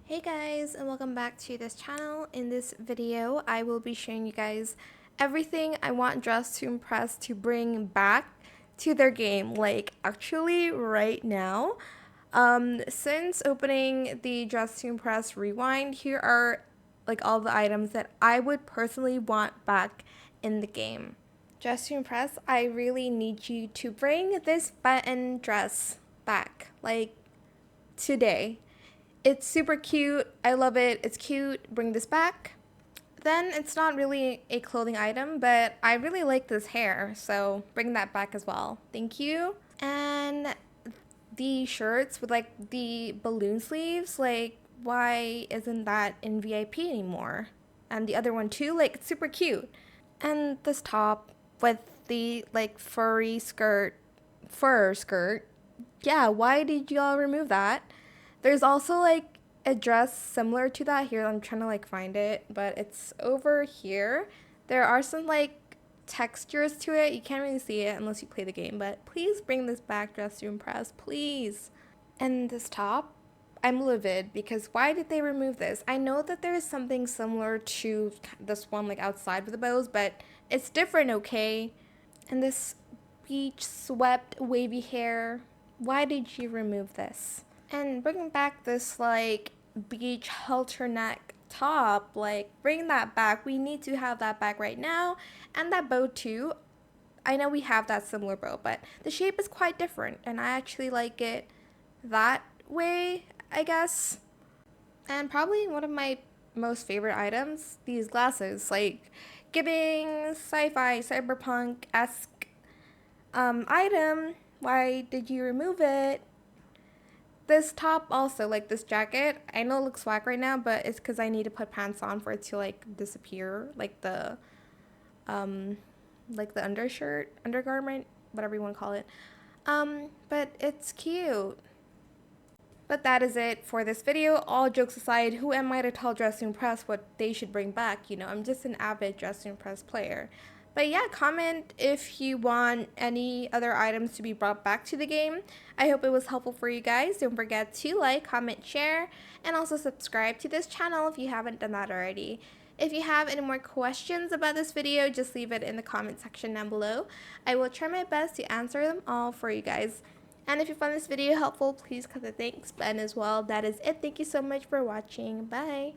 Hey guys, and welcome back to this channel. In this video, I will be showing you guys everything I want Dress to Impress to bring back to their game, like actually right now. Since opening the Dress to Impress Rewind, here are like all the items that I would personally want back in the game. Dress to Impress, I really need you to bring this button dress back, like today. It's super cute. I love it. It's cute. Bring this back. Then it's not really a clothing item, but I really like this hair, so bring that back as well. Thank you. And the shirts with like the balloon sleeves, like why isn't that in VIP anymore? And the other one too, like it's super cute. And this top with the like fur skirt. Yeah, why did y'all remove that? There's also like a dress similar to that here. I'm trying to like find it, but it's over here. There are some like textures to it. You can't really see it unless you play the game, but please bring this back, Dress to Impress, please. And this top, I'm livid because why did they remove this? I know that there is something similar to this one like outside with the bows, but it's different, okay? And this beach swept wavy hair, why did you remove this? And bringing back this like beach halterneck top, like bring that back. We need to have that back right now. And that bow too. I know we have that similar bow, but the shape is quite different and I actually like it that way, I guess. And probably one of my most favorite items, these glasses, like giving sci-fi cyberpunk-esque item. Why did you remove it? This top also, like this jacket, I know it looks whack right now, but it's because I need to put pants on for it to like disappear, like the undershirt, undergarment, whatever you want to call it. But it's cute. But that is it for this video. All jokes aside, who am I to tell Dress to Impress what they should bring back? You know, I'm just an avid Dress to Impress player. But yeah, comment if you want any other items to be brought back to the game. I hope it was helpful for you guys. Don't forget to like, comment, share, and also subscribe to this channel if you haven't done that already. If you have any more questions about this video, just leave it in the comment section down below. I will try my best to answer them all for you guys. And if you found this video helpful, please click the thanks button as well. That is it. Thank you so much for watching. Bye.